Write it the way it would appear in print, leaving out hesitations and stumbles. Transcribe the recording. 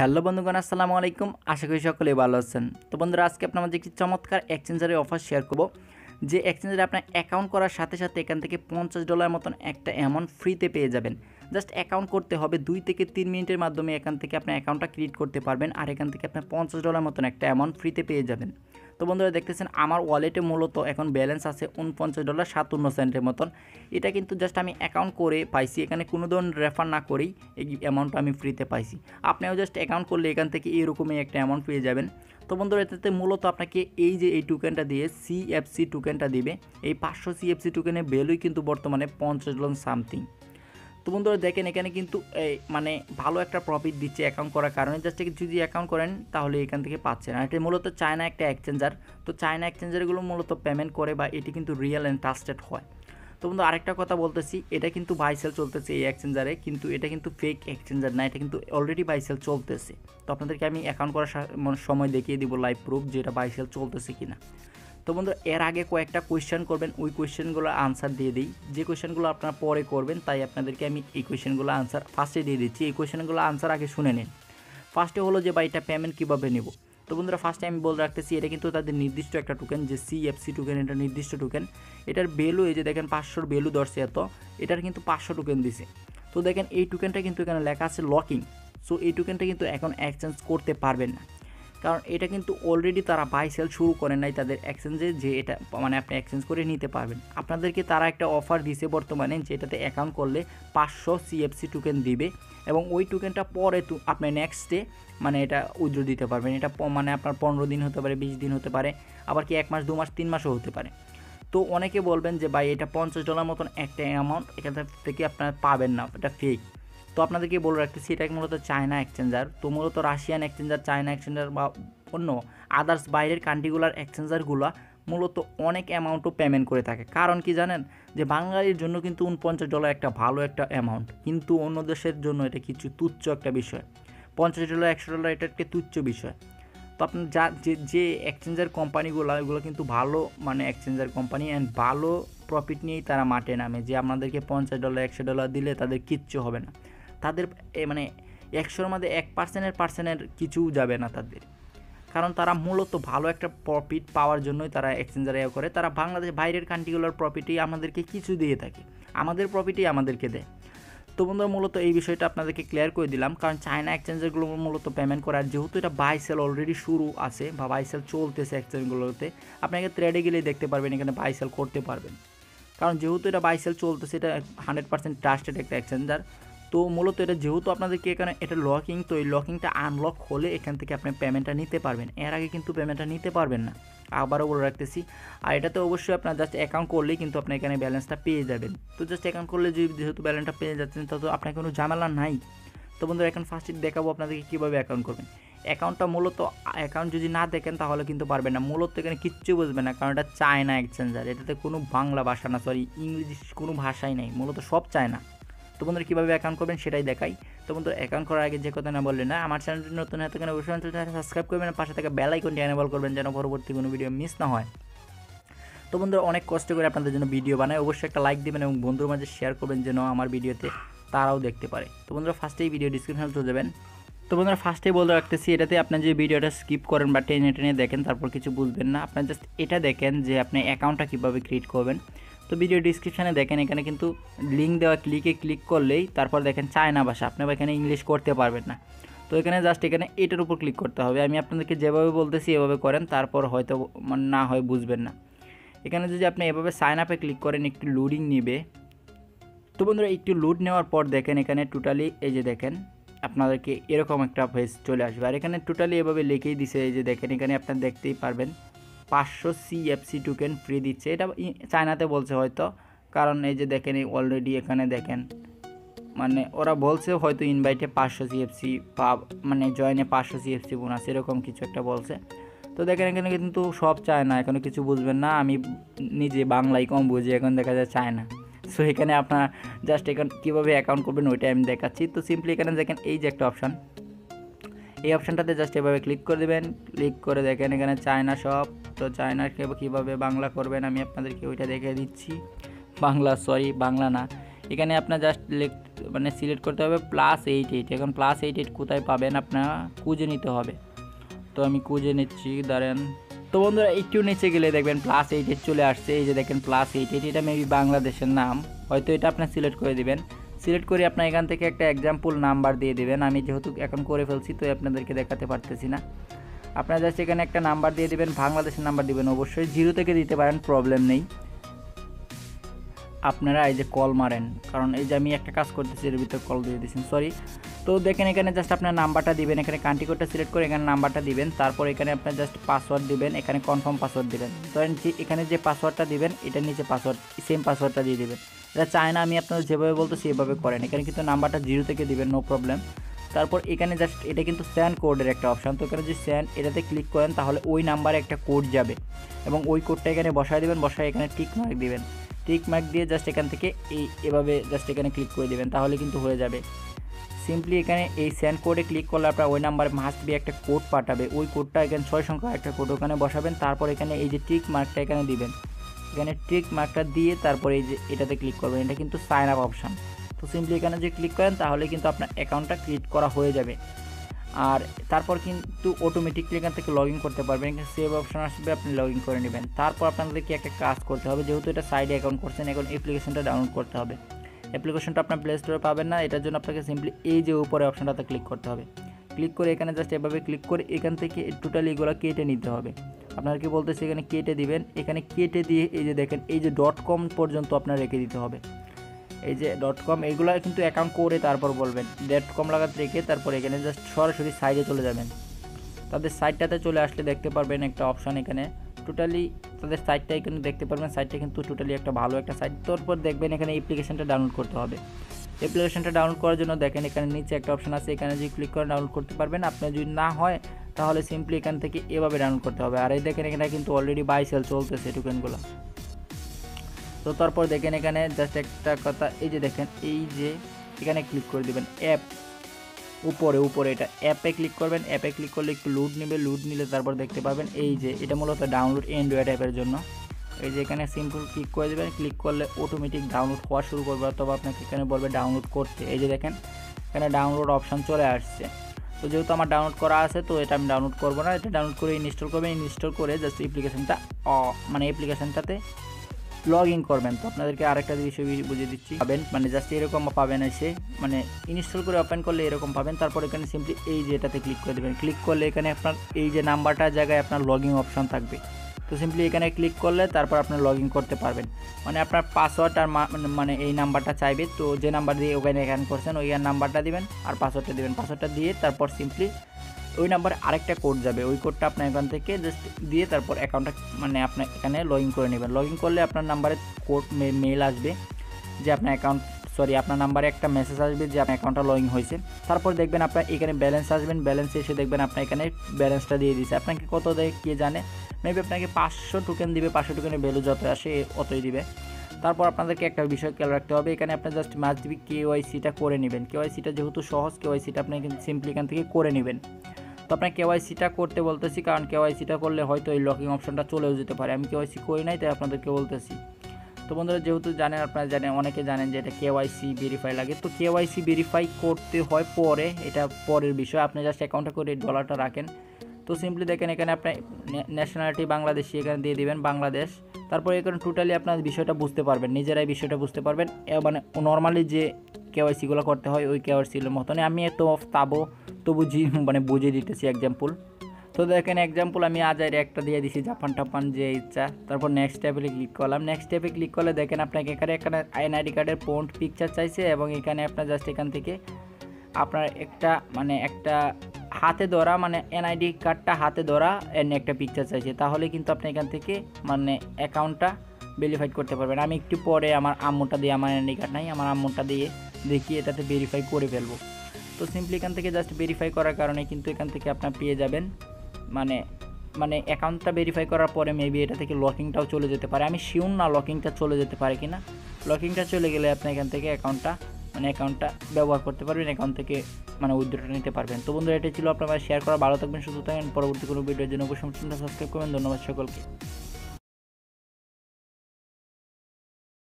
Hello বন্ধুগণ, আসসালামু আলাইকুম। আশা করি সকলেই ভালো আছেন। তো বন্ধুরা, আজকে আপনার মাঝে একটি চমৎকার এক্সচেঞ্জারের অফার শেয়ার করব, যে এক্সচেঞ্জারে আপনার অ্যাকাউন্ট করার সাথে সাথে এখান থেকে $50 মতন একটা অ্যামাউন্ট ফ্রিতে পেয়ে যাবেন। জাস্ট অ্যাকাউন্ট করতে হবে, 2 থেকে 3 মিনিটের মাধ্যমে এখান থেকে আপনার অ্যাকাউন্টটা ক্রিয়েট করতে পারবেন, আর এখান থেকে আপনার $50 মতন একটা অ্যামাউন্ট ফ্রিতে পেয়ে যাবেন। তো বন্ধুরা, দেখতেছেন আমার ওয়ালেটে মূলত এখন ব্যালেন্স আছে $49.57 মতন। এটা কিন্তু জাস্ট আমি অ্যাকাউন্ট করে পাইছি, এখানে কোনো ধরনের রেফার না করেই এই অ্যামাউন্টটা আমি ফ্রিতে পাইছি। আপনিও জাস্ট অ্যাকাউন্ট করলে এখান থেকে এরকমই একটা অ্যামাউন্ট পেয়ে যাবেন। তো বন্ধুরা, এটাতে মূলত আপনাকে এই যে এই টোকেনটা দিয়ে সিএফসি টোকেনটা দিবে। এই 500 সিএফসি টোকেনের ভ্যালুই কিন্তু বর্তমানে $50 সামথিং। তো বন্ধুরা দেখেন, এখানে কিন্তু মানে ভালো একটা প্রফিট দিচ্ছে অ্যাকাউন্ট করার কারণে। জাস্ট যদি অ্যাকাউন্ট করেন তাহলে এখান থেকে পাচ্ছেন। আর এটা মূলত চায়না একটা এক্সচেঞ্জার। তো চায়না এক্সচেঞ্জারগুলো মূলত পেমেন্ট করে বা এটি কিন্তু রিয়েল অ্যান্ড ট্রাস্টেড হয়। তো বন্ধু, আরেকটা কথা বলতেছি, এটা কিন্তু বাই সেল চলতেছে এই এক্সচেঞ্জারে, কিন্তু এটা কিন্তু ফেক এক্সচেঞ্জার না, এটা কিন্তু অলরেডি বাই সেল চলতেছে। তো আপনাদেরকে আমি অ্যাকাউন্ট করার সময় দেখিয়ে দিব লাইভ প্রুফ যে এটা বাই সেল চলতেছে কিনা। তো বন্ধু, এর আগে কয়েকটা কোয়েশ্চেন করবেন, ওই কোয়েশ্চেনগুলো আনসার দিয়ে দিই। যে কোয়েশ্চেনগুলো আপনারা পরে করবেন, তাই আপনাদেরকে আমি এই কোয়েশ্চেনগুলো আনসার ফার্স্টে দিয়ে দিচ্ছি। এই কোয়েশ্চেনগুলো আনসার আগে শুনে নিন। ফার্স্টে হলো যে এটা পেমেন্ট কীভাবে নেব। তো বন্ধুরা, ফার্স্টে আমি বলে রাখতেছি, এটা কিন্তু তাদের নির্দিষ্ট একটা টোকেন, যে সিএফসি টোকেন, এটা নির্দিষ্ট টোকেন। এটার ভ্যালু এই যে দেখেন 500 ভ্যালু ধরছে এত, এটার কিন্তু 500 টোকেন দিছে। তো দেখেন এই টোকেনটা কিন্তু এখানে লেখা আছে লকিং। সো এই টোকেনটা কিন্তু এখন এক্সচেঞ্জ করতে পারবেন না, কারণ এটা কিন্তু অলরেডি তারা বাই সেল শুরু করেন নাই তাদের এক্সচেঞ্জে, যে এটা মানে আপনি এক্সচেঞ্জ করে নিতে পারবেন। আপনাদেরকে তারা একটা অফার দিছে বর্তমানে, যেটাতে অ্যাকাউন্ট করলে 500 সিএফসি টোকেন দিবে, এবং ওই টোকেনটা পরে আপনি নেক্সট ডে মানে এটা উইথড্র দিতে পারবেন। এটা মানে আপনার 15 দিন হতে পারে, 20 দিন হতে পারে, আবার কি 1 মাস, 2 মাস, 3 মাসও হতে পারে। তো অনেকে বলবেন যে ভাই এটা $50 মতন একটা অ্যামাউন্ট এখান থেকে আপনারা পাবেন না, এটা ফেক। তো আপনাদেরকে বলে রাখতেছি, এটা মূলত চায়না এক্সচেঞ্জার। তো মূলত রাশিয়ান এক্সচেঞ্জার, চায়না এক্সচেঞ্জার বা অন্য আদার্স বাইরের কান্ট্রিগুলোর এক্সচেঞ্জারগুলো মূলত অনেক অ্যামাউন্টও পেমেন্ট করে থাকে। কারণ কি জানেন, যে বাঙালির জন্য কিন্তু $49 একটা ভালো একটা অ্যামাউন্ট, কিন্তু অন্য দেশের জন্য এটা কিছু তুচ্ছ একটা বিষয়। $50, $100 এটা একটা তুচ্ছ বিষয়। তো আপনার যে এক্সচেঞ্জার কোম্পানিগুলো, এগুলো কিন্তু ভালো মানে এক্সচেঞ্জার কোম্পানি অ্যান্ড ভালো প্রফিট নিয়েই তারা মাঠে নামে, যে আপনাদেরকে $50, $100 দিলে তাদের কিচ্ছু হবে না। তাদের মানে 100-র মধ্যে 1%-এর কিছু যাবে না তাদের, কারণ তারা মূলত ভালো একটা প্রফিট পাওয়ার জন্যই তারা এক্সচেঞ্জার করে। তারা বাংলাদেশ বাইরের কান্ট্রিগুলোর প্রফিটেই আমাদেরকে কিছু দিয়ে থাকে, আমাদের প্রফিটেই আমাদেরকে দেয়। তো বন্ধুরা, মূলত এই বিষয়টা আপনাদেরকে ক্লিয়ার করে দিলাম, কারণ চায়না এক্সচেঞ্জারগুলো মূলত পেমেন্ট করে। আর যেহেতু এটা বাই সেল অলরেডি শুরু আছে বা বাই সেল চলতেছে এক্সচেঞ্জগুলোতে, আপনাকে ট্রেডে গেলেই দেখতে পারবেন এখানে বাই সেল করতে পারবেন, কারণ যেহেতু এটা বাই সেল চলতেছে, এটা 100% ট্রাস্টেড একটা এক্সচেঞ্জার। তো মূলত এটা যেহেতু আপনাদেরকে এখানে এটা লকিং, তো এই লকিংটা আনলক হলে এখান থেকে আপনি পেমেন্টটা নিতে পারবেন, এর আগে কিন্তু পেমেন্টটা নিতে পারবেন না, আবারও বলে রাখতেছি। আর এটাতে অবশ্যই আপনার জাস্ট অ্যাকাউন্ট করলেই কিন্তু আপনি এখানে ব্যালেন্সটা পেয়ে যাবেন। তো জাস্ট অ্যাকাউন্ট করলে যেহেতু ব্যালেন্সটা পেয়ে যাচ্ছেন, তো আপনার কোনো ঝামেলা নাই। তো বন্ধুরা, এখন ফার্স্টে দেখাবো আপনাদেরকে কীভাবে অ্যাকাউন্ট করবেন। অ্যাকাউন্টটা মূলত অ্যাকাউন্ট যদি না দেখেন তাহলে কিন্তু পারবেন না, মূলত এখানে কিচ্ছু বুঝবেন না, কারণ এটা চায়না এক্সচেঞ্জার। এটাতে কোনো বাংলা ভাষা না, সরি ইংলিশ কোনো ভাষাই নেই, মূলত সব চায়না। তো বন্ধুরা, কীভাবে অ্যাকাউন্ট করবেন সেটাই দেখাই। তো বন্ধুরা, অ্যাকাউন্ট করার আগে যে কথা না বললেন না, আমার চ্যানেলটি নতুন হয়ে থাকেন অবশ্যই চ্যানেলটি সাবস্ক্রাইব করবেন, পাশে থেকে বেল আইকনটি এনেবল করবেন যেন পরবর্তী কোনো ভিডিও মিস না হয়। তো বন্ধুরা, অনেক কষ্ট করে আপনাদের জন্য ভিডিও বানায়, অবশ্যই একটা লাইক দেবেন এবং বন্ধুর মাঝে শেয়ার করবেন যেন আমার ভিডিওতে তারাও দেখতে পারে। তো বন্ধুরা, ফার্স্টেই ভিডিও ডিসক্রিপশনে চলে যাবেন। তো বন্ধুরা, ফার্স্টেই বলে রাখতেছি, এটাতে আপনি যে ভিডিওটা স্কিপ করেন বা টেনে টেনে দেখেন, তারপর কিছু বুঝবেন না, আপনার জাস্ট এটা দেখেন যে আপনি অ্যাকাউন্টটা কীভাবে ক্রিয়েট করবেন। তো ভিডিও ডিসক্রিপশানে দেখেন, এখানে কিন্তু লিঙ্ক দেওয়া, ক্লিক করলেই তারপর দেখেন চায়না ভাষা, আপনি এখানে ইংলিশ করতে পারবেন না। তো এখানে জাস্ট এখানে এটার উপর ক্লিক করতে হবে। আমি আপনাদেরকে যেভাবে বলতেছি এভাবে করেন, তারপর হয়তো না হয় বুঝবেন না। এখানে যদি আপনি এভাবে সাইন আপে ক্লিক করেন, একটু লোডিং নেবে। তো বন্ধুরা, একটু লোড নেওয়ার পর দেখেন এখানে টোটালি এই যে দেখেন আপনাদেরকে এরকম একটা পেজ চলে আসবে, আর এখানে টোটালি এভাবে লিখেই দিছে। এই যে দেখেন, এখানে আপনারা দেখতেই পারবেন 500 সিএফসি টোকেন ফ্রি দিচ্ছে। এটা চায়নাতে বলছে হয়তো, কারণ এই যে দেখেন অলরেডি এখানে দেখেন মানে ওরা বলছে হয়তো ইনভাইটে 500 সিএফসি মানে জয়েনে 500 সিএফসি বোনাস, এরকম কিছু একটা বলছে। তো দেখেন এখানে কিন্তু সব চায় না, এখানে কিছু বুঝবেন না, আমি নিজে বাংলায় কম বুঝি, এখন দেখা যায় চায় না। সো এখানে আপনার জাস্ট এখানে কীভাবে অ্যাকাউন্ট করবেন ওইটা আমি দেখাচ্ছি। তো সিম্পলি এখানে দেখেন এই যে একটা অপশান, এই অপশানটাতে জাস্ট এভাবে ক্লিক করে দেবেন। ক্লিক করে দেখেন এখানে চায়না সব। তো চায়না কীভাবে বাংলা করবেন আমি আপনাদেরকে ওইটা দেখে দিচ্ছি। বাংলা না, এখানে আপনার জাস্ট মানে সিলেক্ট করতে হবে +88। এখন +88 কোথায় পাবেন আপনারা খুঁজে নিতে হবে। তো আমি খুঁজে নিচ্ছি, দাঁড়ান। তো বন্ধুরা একটু নিচে গেলে দেখবেন +88 চলে আসছে। এই যে দেখেন +88, এটা মেবি বাংলাদেশের নাম, হয়তো এটা আপনার সিলেক্ট করে দিবেন। সিলেক্ট করে আপনার এখান থেকে একটা এক্সাম্পল নাম্বার দিয়ে দিবেন। আমি যেহেতু এখন করে ফেলছি তো আপনাদেরকে দেখাতে পারতেছি না। আপনারা জাস্ট এখানে একটা নাম্বার দিয়ে দিবেন, বাংলাদেশের নাম্বার দিবেন, অবশ্যই 0 থেকে দিতে পারেন, প্রবলেম নেই। আপনারা এই যে কল মারেন, কারণ এই যে আমি একটা কাজ করতেছি এর ভিতরে কল দিয়ে দিয়েছেন, সরি। তো দেখেন এখানে জাস্ট আপনার নাম্বারটা দিবেন, এখানে কান্ট্রি কোডটা সিলেক্ট করে এখানে নাম্বারটা দিবেন, তারপর এখানে আপনার জাস্ট পাসওয়ার্ড দিবেন, এখানে কনফার্ম পাসওয়ার্ড দিবেন। ধরেন যে এখানে যে পাসওয়ার্ডটা দিবেন এটার নিচে পাসওয়ার্ড সেম পাসওয়ার্ডটা দিয়ে দিবেন। এটা চায় না আমি আপনাদের যেভাবে বলতেছি সেভাবে করেন। এখানে কিন্তু নাম্বারটা 0 থেকে দিবেন, নো প্রবলেম। তারপর এখানে জাস্ট এটা কিন্তু সেন্ড কোডের একটা অপশান, তো এখানে যদি সেন্ড এটাতে ক্লিক করেন তাহলে ওই নাম্বারে একটা কোড যাবে এবং ওই কোডটা এখানে বসায় দেবেন, বসায় এখানে টিক মার্ক দিবেন। টিক মার্ক দিয়ে জাস্ট এখান থেকে এভাবে জাস্ট এখানে ক্লিক করে দেবেন, তাহলে কিন্তু হয়ে যাবে। সিম্পলি এখানে এই সেন্ড কোডে ক্লিক করলে আপনার ওই নাম্বারে মাস্ট বি একটা কোড পাঠাবে, ওই কোডটা এখানে 6 সংখ্যা একটা কোড ওখানে বসাবেন। তারপর এখানে এই যে টিক মার্কটা এখানে দিবেন, এখানে টিক মার্কটা দিয়ে তারপর এই যে এটাতে ক্লিক করবেন, এটা কিন্তু সাইন আপ অপশান। তো সিম্পলি এখানে যে ক্লিক করেন তাহলে কিন্তু আপনার অ্যাকাউন্টটা ক্রিয়েট করা হয়ে যাবে। আর তারপর কিন্তু অটোমেটিকলি এখান থেকে লগ ইন করতে পারবেন, সেভ অপশন আসবে, আপনি লগ ইন করে নেবেন। তারপর আপনাদেরকে একটা কাজ করতে হবে, যেহেতু এটা সাইডে অ্যাকাউন্ট করছেন, এখন অ্যাপ্লিকেশনটা ডাউনলোড করতে হবে। অ্যাপ্লিকেশনটা আপনার প্লে স্টোরে পাবেন না, এটার জন্য আপনাকে সিম্পলি এই যে উপরে অপশনটাতে ক্লিক করতে হবে। ক্লিক করে এখানে জাস্ট এভাবে ক্লিক করে এখান থেকে টোটালি এগুলো কেটে নিতে হবে। আপনাদেরকে বলতেছি এখানে কেটে দিবেন, এখানে কেটে দিয়ে এই যে দেখেন এই যে .com পর্যন্ত আপনার রেখে দিতে হবে। এই যে .com এইগুলো কিন্তু অ্যাকাউন্ট করে তারপর বলবেন .com লাগাতে রেখে তারপর এখানে জাস্ট সরাসরি সাইডে চলে যাবেন। তাদের সাইটটাতে চলে আসলে দেখতে পারবেন একটা অপশান, এখানে টোটালি তাদের সাইটটা এখানে দেখতে পারবেন। সাইটটা কিন্তু টোটালি একটা ভালো একটা সাইট। তারপর দেখবেন এখানে অ্যাপ্লিকেশনটা ডাউনলোড করতে হবে। অ্যাপ্লিকেশনটা ডাউনলোড করার জন্য দেখেন এখানে নিচে একটা অপশান আছে, এখানে যদি ক্লিক করে ডাউনলোড করতে পারবেন। আপনার যদি না হয় তাহলে সিম্পলি এখান থেকে এভাবে ডাউনলোড করতে হবে। আর এই দেখেন এখানে কিন্তু অলরেডি বাই সেল চলতেছে টোকেনগুলো। তো তারপর দেখেন এখানে জাস্ট একটা কথা, এই যে দেখেন এই যে এখানে ক্লিক করে দেবেন অ্যাপ, উপরে এটা অ্যাপে ক্লিক করবেন। অ্যাপে ক্লিক করলে একটু লোড নেবে, লোড নিলে তারপর দেখতে পাবেন এই যে এটা মূলত ডাউনলোড অ্যান্ড্রয়েড অ্যাপের জন্য। এই যে এখানে সিম্পল ক্লিক করে দেবেন, ক্লিক করলে অটোমেটিক ডাউনলোড হওয়া শুরু করবে, অথবা আপনাকে এখানে বলবে ডাউনলোড করতে। এই যে দেখেন এখানে ডাউনলোড অপশান চলে আসছে। তো যেহেতু আমার ডাউনলোড করা আছে তো এটা আমি ডাউনলোড করবো না, এটা ডাউনলোড করে ইনস্টল করবেন। ইনস্টল করে জাস্ট অ্যাপ্লিকেশনটা মানে অ্যাপ্লিকেশনটাতে লগ ইন করবেন। তো আপনাদেরকে আরেকটা বিষয় বুঝিয়ে দিচ্ছি, পাবেন মানে জাস্ট এরকম পাবেন, এসে মানে ইনস্টল করে ওপেন করলে এরকম পাবেন। তারপর এখানে সিম্পলি এই যে এটাতে ক্লিক করে দেবেন। ক্লিক করলে এখানে আপনার এই যে নাম্বারটার জায়গায় আপনার লগ ইন অপশান থাকবে। তো সিম্পলি এখানে ক্লিক করলে তারপর আপনার লগ ইন করতে পারবেন। মানে আপনার পাসওয়ার্ড আর মানে এই নাম্বারটা চাইবে, তো যে নাম্বার দিয়ে ওখানে অ্যাকাউন্ট করছেন ওই নাম্বারটা দিবেন আর পাসওয়ার্ডটা দিবেন। পাসওয়ার্ডটা দিয়ে তারপর সিম্পলি ওই নাম্বারে আরেকটা কোড যাবে, ওই কোডটা আপনার এখান থেকে জাস্ট দিয়ে তারপর অ্যাকাউন্টটা মানে আপনার এখানে লগ ইন করে নেবেন। লগ ইন করলে আপনার নাম্বারে কোড মেল আসবে যে আপনার অ্যাকাউন্ট আপনার নাম্বারে একটা মেসেজ আসবে যে আপনার অ্যাকাউন্টটা লগ ইন হয়েছে। তারপর দেখবেন আপনার এখানে ব্যালেন্স আসবেন, ব্যালেন্সে এসে দেখবেন আপনার এখানে ব্যালেন্সটা দিয়ে দিয়েছে। আপনাকে কত দেয় কে জানে, মেবি আপনাকে 500 টোকেন দিবে, 500 টোকেনের ভ্যালু যত আসে অতই দিবে। তারপর আপনাদেরকে একটা বিষয় খেয়াল রাখতে হবে, এখানে আপনার জাস্ট মাস্ট বি KYCটা করে নেবেন। KYCটা যেহেতু সহজ, KYCটা আপনি সিম্পলি এখান থেকে করে নেবেন। তো আপনার KYCটা করতে বলতেছি, কারণ KYCটা করলে হয়তো এই লকিং অপশনটা চলেও যেতে পারে। আমি KYC করি নাই তাই আপনাদেরকে বলতেছি। তো বন্ধুরা যেহেতু জানেন, আপনারা জানেন, অনেকে জানেন যে এটা KYC ভেরিফাই লাগে। তো KYC ভেরিফাই করতে হয় পরে, এটা পরের বিষয়। আপনি জাস্ট অ্যাকাউন্টে করে ডলারটা রাখেন। তো সিম্পলি দেখেন এখানে আপনার ন্যাশনালিটি বাংলাদেশি এখানে দিয়ে দিবেন বাংলাদেশ। তারপরে এখানে টোটালি আপনার বিষয়টা বুঝতে পারবেন, নিজেরাই বিষয়টা বুঝতে পারবেন। মানে নর্মালি যে KYCগুলো করতে হয় ওই KYCর মতনই আমি তো মানে বুঝিয়ে দিতেছি এক্সাম্পল। তো দেখেন এক্সাম্পল আমি আজাইরে একটা দিয়ে দিছি, জাপান টাপান যে ইচ্ছা। তারপর নেক্সট ট্যাবে ক্লিক করলাম। নেক্সট ট্যাবে ক্লিক করলে দেখেন আপনাকে এখানে NID কার্ডের ফ্রন্ট পিকচার চাইছে এবং এখানে আপনার জাস্ট এখান থেকে আপনার একটা হাতে ধরা মানে NID কার্ডটা হাতে ধরা একটা পিকচার চাইছে। তাহলে কিন্তু আপনি এখান থেকে মানে অ্যাকাউন্টটা ভেরিফাইড করতে পারবেন। আমি একটু পরে আমার আম্মুটা দিয়ে, আমার NID কার্ড নাই, আমার আম্মুটা দিয়ে দেখি এটাতে ভেরিফাই করে ফেলবো। তো সিম্পলি এখান থেকে জাস্ট ভেরিফাই করার কারণে কিন্তু এখান থেকে আপনার পেয়ে যাবেন মানে অ্যাকাউন্টটা ভেরিফাই করার পরে মেবি এটা থেকে লকিংটাও চলে যেতে পারে। আমি শিওর না লকিংটা চলে যেতে পারে কিনা। লকিংটা চলে গেলে আপনি এখান থেকে অ্যাকাউন্টটা ব্যবহার করতে পারবেন, অ্যাকাউন্ট থেকে উইথড্রটা নিতে পারবেন। তো বন্ধুরা এটা ছিল আপনার শেয়ার করা। ভালো থাকবেন, সুস্থ থাকবেন। পরবর্তী কোনো ভিডিওর জন্য অবশ্যই সাবস্ক্রাইব করবেন। ধন্যবাদ সকলকে।